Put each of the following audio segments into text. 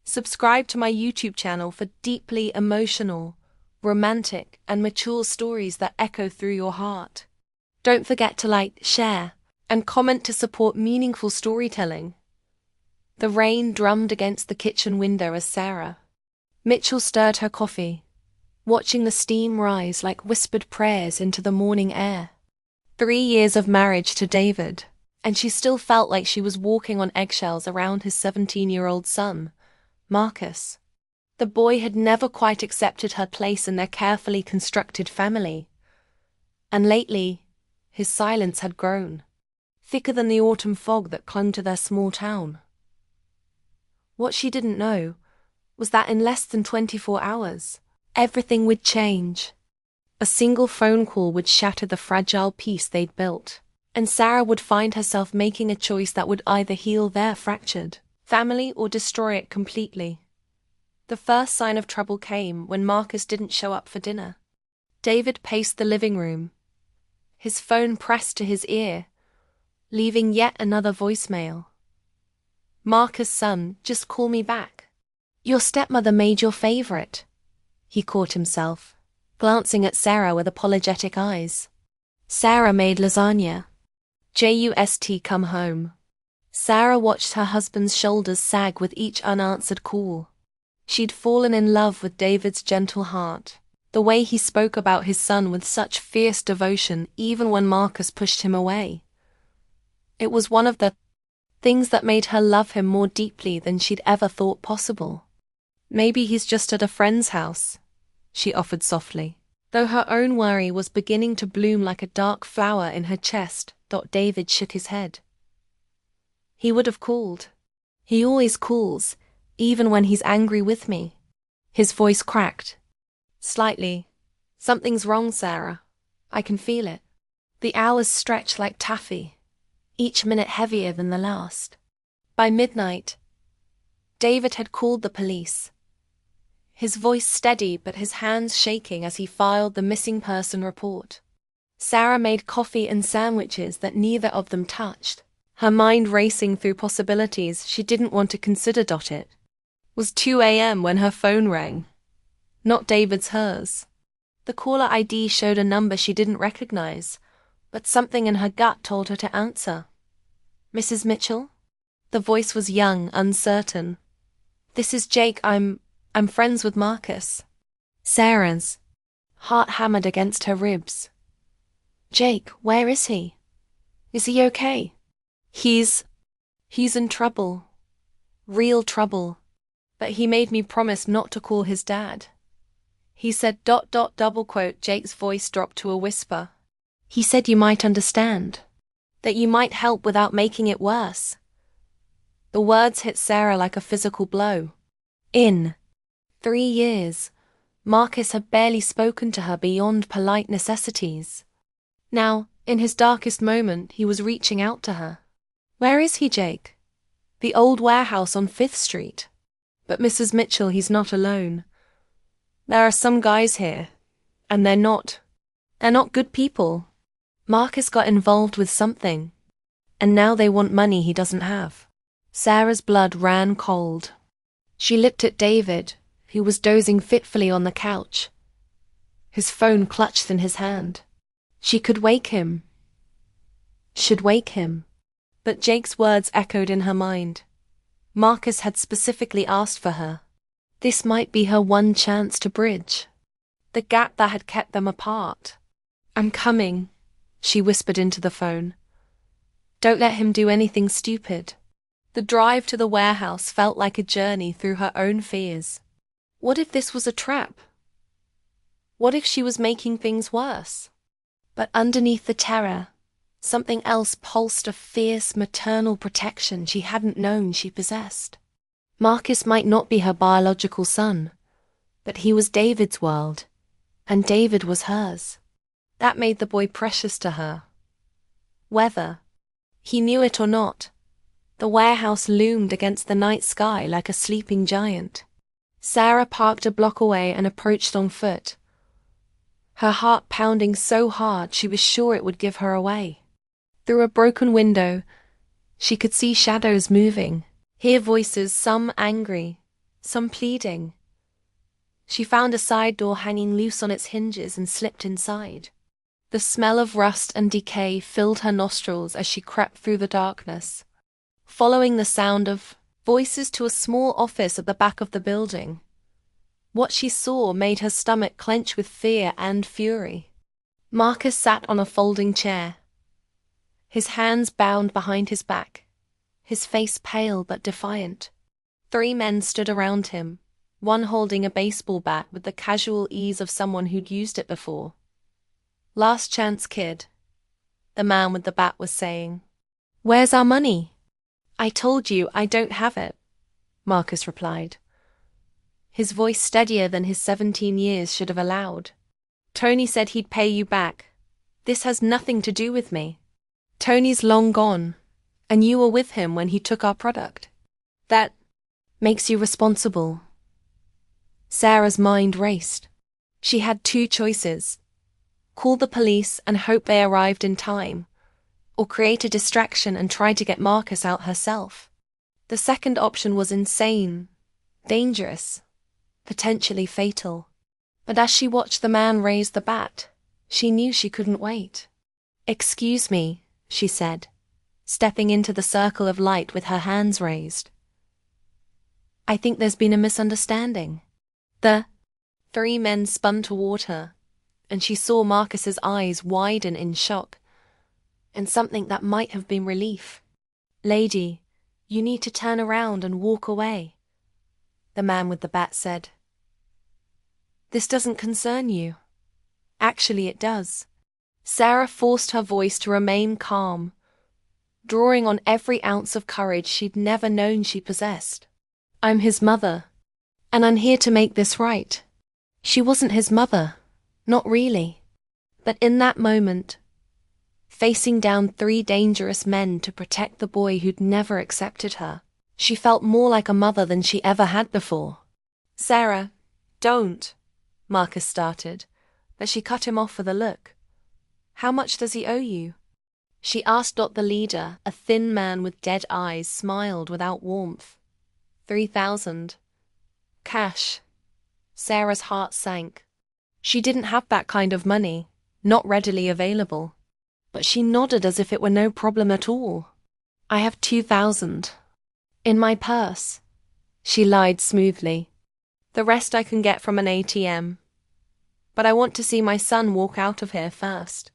Subscribe to my YouTube channel for deeply emotional, romantic, and mature stories that echo through your heart. Don't forget to like, share, and comment to support meaningful storytelling. The rain drummed against the kitchen window as Sarah Mitchell stirred her coffee, watching the steam rise like whispered prayers into the morning air. 3 years of marriage to David, and she still felt like she was walking on eggshells around his 17-year-old son, Marcus. The boy had never quite accepted her place in their carefully constructed family. And lately, his silence had grown, thicker than the autumn fog that clung to their small town. What she didn't know was that in less than 24 hours, everything would change. A single phone call would shatter the fragile peace they'd built, and Sarah would find herself making a choice that would either heal their fractured family or destroy it completely. The first sign of trouble came when Marcus didn't show up for dinner. David paced the living room, his phone pressed to his ear, leaving yet another voicemail. "Marcus, son, just call me back. Your stepmother made your favorite." He caught himself, glancing at Sarah with apologetic eyes. "Sarah made lasagna. Just come home." Sarah watched her husband's shoulders sag with each unanswered call. She'd fallen in love with David's gentle heart, the way he spoke about his son with such fierce devotion even when Marcus pushed him away. It was one of the things that made her love him more deeply than she'd ever thought possible. "Maybe he's just at a friend's house," she offered softly, though her own worry was beginning to bloom like a dark flower in her chest. David shook his head. "He would have called. He always calls, even when he's angry with me." His voice cracked slightly. "Something's wrong, Sarah. I can feel it." The hours stretched like taffy, each minute heavier than the last. By midnight, David had called the police, his voice steady but his hands shaking as he filed the missing person report. Sarah made coffee and sandwiches that neither of them touched, her mind racing through possibilities she didn't want to consider. It was 2 a.m. when her phone rang. Not David's, hers. The caller ID showed a number she didn't recognize, but something in her gut told her to answer. "Mrs. Mitchell?" The voice was young, uncertain. "This is Jake. I'm friends with Marcus." Sarah's heart hammered against her ribs. "Jake, where is he? Is he okay?" He's in trouble. Real trouble. But he made me promise not to call his dad." He said ... Jake's voice dropped to a whisper. "He said you might understand. That you might help without making it worse." The words hit Sarah like a physical blow. In 3 years, Marcus had barely spoken to her beyond polite necessities. Now, in his darkest moment, he was reaching out to her. "Where is he, Jake?" "The old warehouse on 5th Street. But Mrs. Mitchell, he's not alone. There are some guys here, and they're not good people. Marcus got involved with something, and now they want money he doesn't have." Sarah's blood ran cold. She looked at David, who was dozing fitfully on the couch, his phone clutched in his hand. She could wake him. Should wake him. But Jake's words echoed in her mind. Marcus had specifically asked for her. This might be her one chance to bridge the gap that had kept them apart. "I'm coming," she whispered into the phone. "Don't let him do anything stupid." The drive to the warehouse felt like a journey through her own fears. What if this was a trap? What if she was making things worse? But underneath the terror, something else pulsed, a fierce maternal protection she hadn't known she possessed. Marcus might not be her biological son, but he was David's world, and David was hers. That made the boy precious to her. Whether he knew it or not, the warehouse loomed against the night sky like a sleeping giant. Sarah parked a block away and approached on foot, her heart pounding so hard she was sure it would give her away. Through a broken window, she could see shadows moving, hear voices, some angry, some pleading. She found a side door hanging loose on its hinges and slipped inside. The smell of rust and decay filled her nostrils as she crept through the darkness, following the sound of voices to a small office at the back of the building. What she saw made her stomach clench with fear and fury. Marcus sat on a folding chair, his hands bound behind his back, his face pale but defiant. 3 men stood around him, one holding a baseball bat with the casual ease of someone who'd used it before. "Last chance, kid," the man with the bat was saying. "Where's our money?" "I told you I don't have it," Marcus replied, his voice steadier than his 17 years should have allowed. "Tony said he'd pay you back. This has nothing to do with me. Tony's long gone, and you were with him when he took our product. That makes you responsible." Sarah's mind raced. She had 2 choices: call the police and hope they arrived in time, or create a distraction and try to get Marcus out herself. The second option was insane, dangerous, potentially fatal. But as she watched the man raise the bat, she knew she couldn't wait. "Excuse me," she said, stepping into the circle of light with her hands raised. "I think there's been a misunderstanding." The 3 men spun toward her, and she saw Marcus's eyes widen in shock, and something that might have been relief. "Lady, you need to turn around and walk away," the man with the bat said. "This doesn't concern you." "Actually, it does." Sarah forced her voice to remain calm, drawing on every ounce of courage she'd never known she possessed. "I'm his mother, and I'm here to make this right." She wasn't his mother, not really. But in that moment, facing down 3 dangerous men to protect the boy who'd never accepted her, she felt more like a mother than she ever had before. "Sarah, don't," Marcus started, but she cut him off with a look. "How much does he owe you?" She asked. The leader, a thin man with dead eyes, smiled without warmth. 3,000. Cash. Sarah's heart sank. She didn't have that kind of money, not readily available. But she nodded as if it were no problem at all. "I have 2,000. In my purse," she lied smoothly. "The rest I can get from an ATM. But I want to see my son walk out of here first."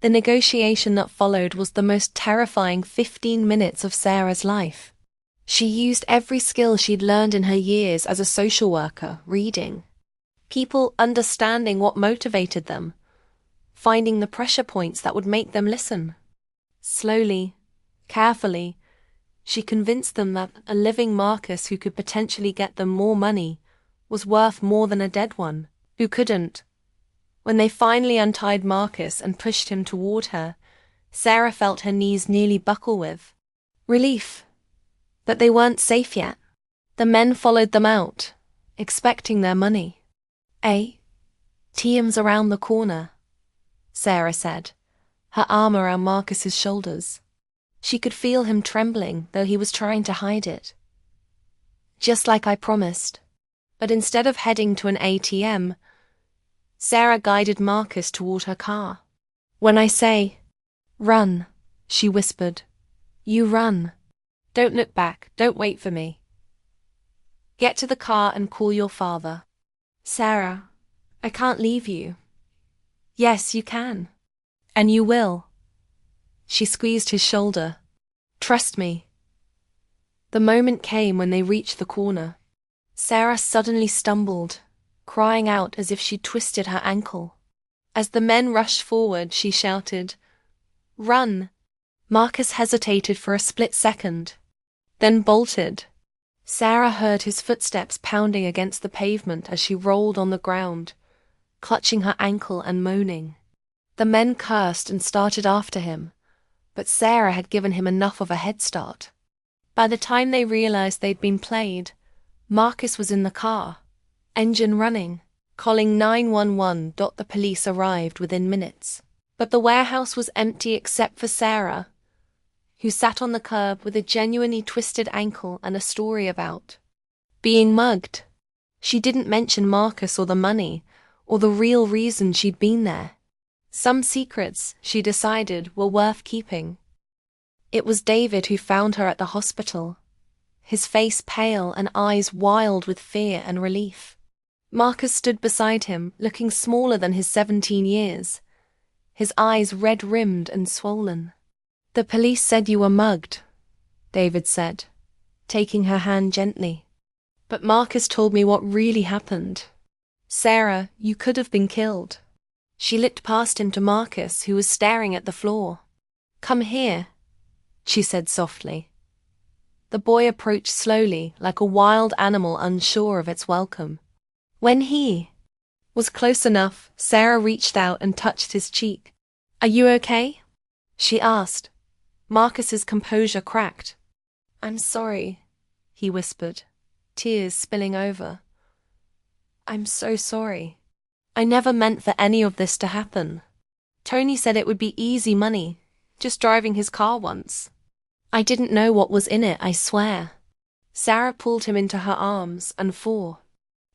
The negotiation that followed was the most terrifying 15 minutes of Sarah's life. She used every skill she'd learned in her years as a social worker, reading people, understanding what motivated them, finding the pressure points that would make them listen. Slowly, carefully, she convinced them that a living Marcus who could potentially get them more money was worth more than a dead one, who couldn't. When they finally untied Marcus and pushed him toward her, Sarah felt her knees nearly buckle with relief. But they weren't safe yet. The men followed them out, expecting their money. "TM's around the corner," Sarah said, her arm around Marcus's shoulders. She could feel him trembling, though he was trying to hide it. "Just like I promised." But instead of heading to an ATM, Sarah guided Marcus toward her car. "When I say, run," she whispered, "you run. Don't look back, don't wait for me. Get to the car and call your father." "Sarah, I can't leave you." "Yes, you can. And you will." She squeezed his shoulder. "Trust me." The moment came when they reached the corner. Sarah suddenly stumbled, crying out as if she'd twisted her ankle. As the men rushed forward, she shouted, "Run!" Marcus hesitated for a split second, then bolted. Sarah heard his footsteps pounding against the pavement as she rolled on the ground, clutching her ankle and moaning. The men cursed and started after him, but Sarah had given him enough of a head start. By the time they realized they'd been played, Marcus was in the car, engine running, calling 911. The police arrived within minutes. But the warehouse was empty except for Sarah, who sat on the curb with a genuinely twisted ankle and a story about. Being mugged. She didn't mention Marcus or the money, or the real reason she'd been there. Some secrets, she decided, were worth keeping. It was David who found her at the hospital, his face pale and eyes wild with fear and relief. Marcus stood beside him, looking smaller than his 17 years, his eyes red-rimmed and swollen. "The police said you were mugged," David said, taking her hand gently. "But Marcus told me what really happened. Sarah, you could have been killed." She looked past him to Marcus, who was staring at the floor. "Come here," she said softly. The boy approached slowly, like a wild animal unsure of its welcome. When he was close enough, Sarah reached out and touched his cheek. "Are you okay?" she asked. Marcus's composure cracked. "I'm sorry," he whispered, tears spilling over. "I'm so sorry. I never meant for any of this to happen. Tony said it would be easy money, just driving his car once. I didn't know what was in it, I swear." Sarah pulled him into her arms, and for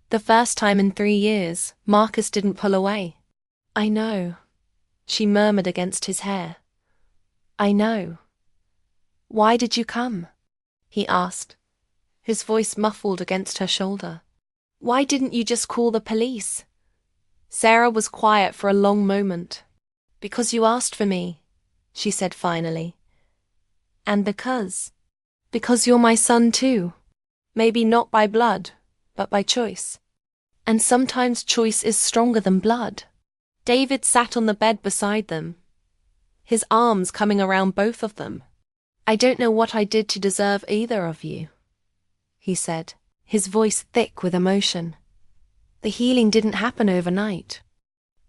the first time in 3 years, Marcus didn't pull away. "I know," she murmured against his hair. "I know." "Why did you come?" he asked, his voice muffled against her shoulder. "Why didn't you just call the police?" Sarah was quiet for a long moment. "Because you asked for me," she said finally. "And because you're my son too. Maybe not by blood, but by choice. And sometimes choice is stronger than blood." David sat on the bed beside them, his arms coming around both of them. "I don't know what I did to deserve either of you," he said, his voice thick with emotion. "The healing didn't happen overnight.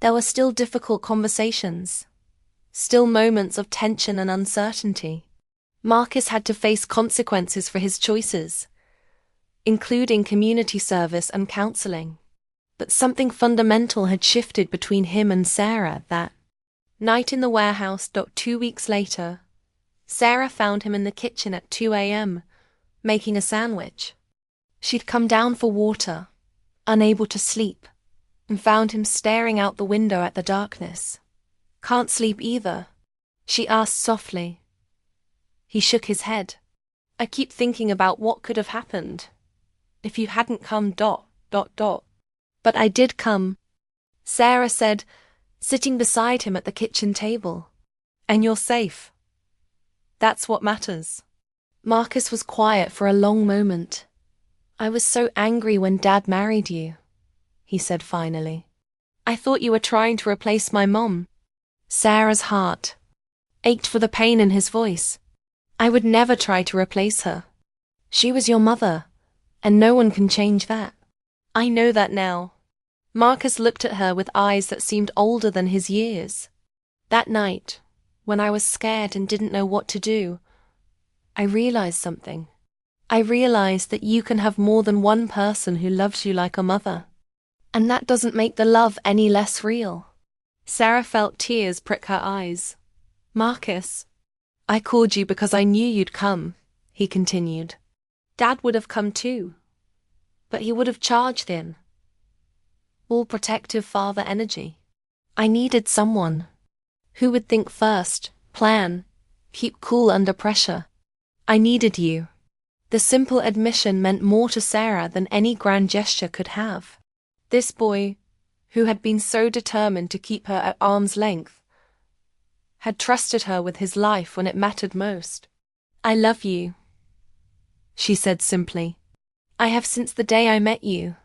There were still difficult conversations, still moments of tension and uncertainty. Marcus had to face consequences for his choices, including community service and counseling. But something fundamental had shifted between him and Sarah that night in the warehouse. 2 weeks later, Sarah found him in the kitchen at 2 a.m., making a sandwich. She'd come down for water, unable to sleep, and found him staring out the window at the darkness. "Can't sleep either?" she asked softly. He shook his head. "I keep thinking about what could have happened if you hadn't come. But I did come," Sarah said, sitting beside him at the kitchen table. "And you're safe. That's what matters." Marcus was quiet for a long moment. "I was so angry when Dad married you," he said finally. "I thought you were trying to replace my mom." Sarah's heart ached for the pain in his voice. "I would never try to replace her. She was your mother, and no one can change that." "I know that now." Marcus looked at her with eyes that seemed older than his years. "That night, when I was scared and didn't know what to do, I realized something. I realized that you can have more than one person who loves you like a mother. And that doesn't make the love any less real." Sarah felt tears prick her eyes. "Marcus, I called you because I knew you'd come," he continued. "Dad would have come too, but he would have charged in. All protective father energy. I needed someone who would think first, plan, keep cool under pressure. I needed you." The simple admission meant more to Sarah than any grand gesture could have. This boy, who had been so determined to keep her at arm's length, had trusted her with his life when it mattered most. "I love you," she said simply. "I have since the day I met you,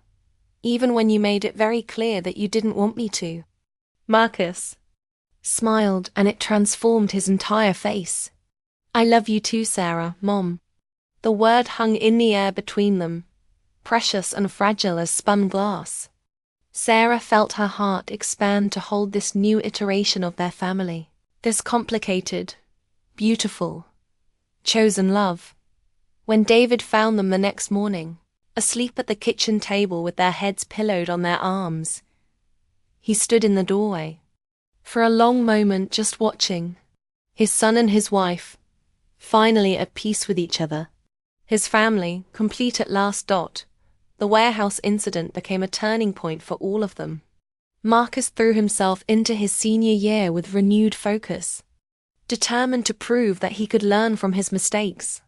even when you made it very clear that you didn't want me to." Marcus smiled, and it transformed his entire face. "I love you too, Sarah, Mom." The word hung in the air between them, precious and fragile as spun glass. Sarah felt her heart expand to hold this new iteration of their family, this complicated, beautiful, chosen love. When David found them the next morning, asleep at the kitchen table with their heads pillowed on their arms, he stood in the doorway. For a long moment just watching, his son and his wife, finally at peace with each other. His family, complete at last. the warehouse incident became a turning point for all of them. Marcus threw himself into his senior year with renewed focus, determined to prove that he could learn from his mistakes.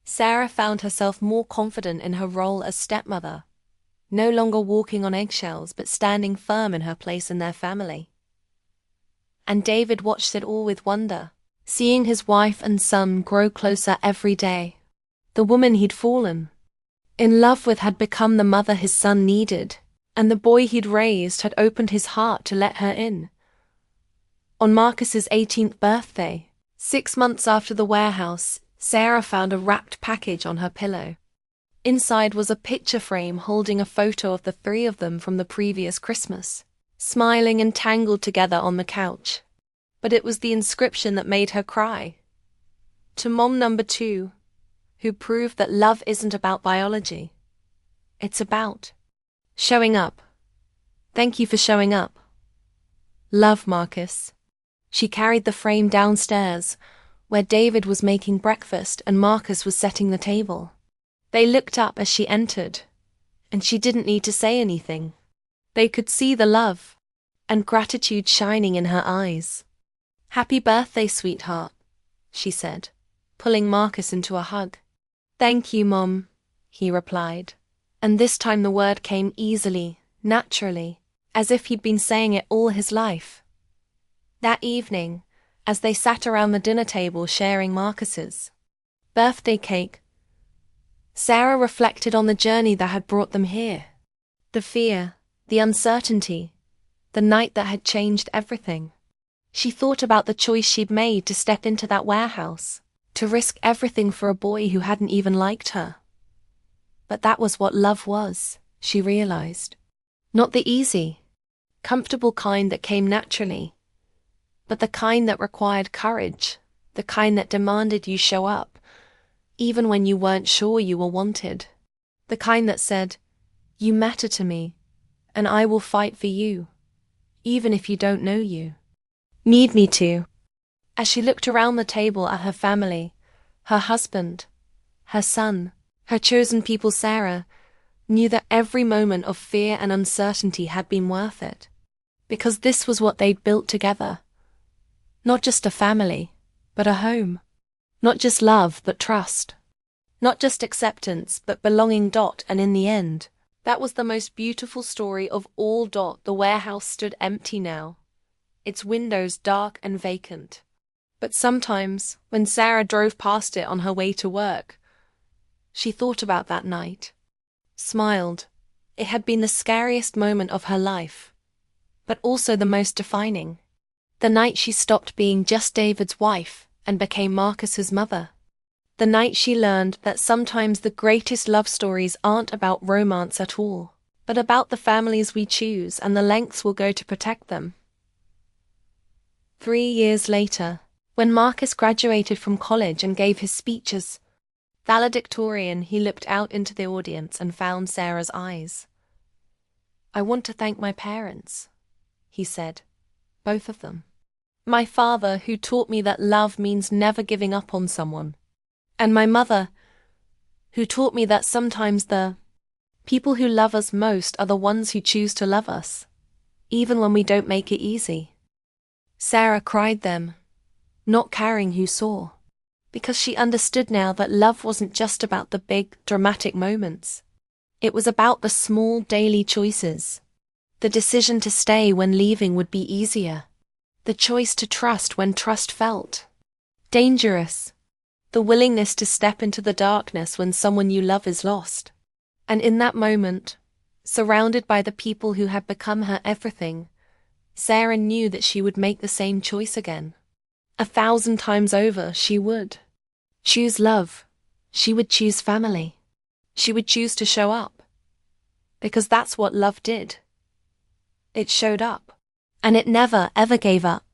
Sarah found herself more confident in her role as stepmother, no longer walking on eggshells but standing firm in her place in their family. And David watched it all with wonder, seeing his wife and son grow closer every day. The woman he'd fallen in love with had become the mother his son needed, and the boy he'd raised had opened his heart to let her in. On Marcus's 18th birthday, 6 months after the warehouse, Sarah found a wrapped package on her pillow. Inside was a picture frame holding a photo of the three of them from the previous Christmas, smiling and tangled together on the couch. But it was the inscription that made her cry. To Mom number 2, who proved that love isn't about biology. It's about showing up. Thank you for showing up. Love, Marcus. She carried the frame downstairs, where David was making breakfast and Marcus was setting the table. They looked up as she entered, and she didn't need to say anything. They could see the love and gratitude shining in her eyes. Happy birthday, sweetheart, she said, pulling Marcus into a hug. Thank you, Mom, he replied, and this time the word came easily, naturally, as if he'd been saying it all his life. That evening, as they sat around the dinner table sharing Marcus's birthday cake, Sarah reflected on the journey that had brought them here. The fear, the uncertainty, the night that had changed everything. She thought about the choice she'd made to step into that warehouse, to risk everything for a boy who hadn't even liked her. But that was what love was, she realized. Not the easy, comfortable kind that came naturally, but the kind that required courage, the kind that demanded you show up, even when you weren't sure you were wanted. The kind that said, you matter to me, and I will fight for you, even if you don't know you. Need me to. As she looked around the table at her family, her husband, her son, her chosen people, Sarah knew that every moment of fear and uncertainty had been worth it, because this was what they'd built together. Not just a family, but a home. Not just love, but trust. Not just acceptance, but belonging. And in the end, that was the most beautiful story of all. The warehouse stood empty now, its windows dark and vacant. But sometimes, when Sarah drove past it on her way to work, she thought about that night, smiled. It had been the scariest moment of her life, but also the most defining. The night she stopped being just David's wife and became Marcus's mother. The night she learned that sometimes the greatest love stories aren't about romance at all, but about the families we choose and the lengths we'll go to protect them. 3 years later, when Marcus graduated from college and gave his speeches, valedictorian, he looked out into the audience and found Sarah's eyes. I want to thank my parents, he said, both of them. My father, who taught me that love means never giving up on someone, and my mother, who taught me that sometimes the people who love us most are the ones who choose to love us, even when we don't make it easy. Sarah cried then, not caring who saw, because she understood now that love wasn't just about the big, dramatic moments. It was about the small, daily choices. The decision to stay when leaving would be easier. The choice to trust when trust felt dangerous. The willingness to step into the darkness when someone you love is lost. And in that moment, surrounded by the people who had become her everything, Sarah knew that she would make the same choice again. 1,000 times over, she would choose love. She would choose family. She would choose to show up. Because that's what love did. It showed up. And it never, ever gave up.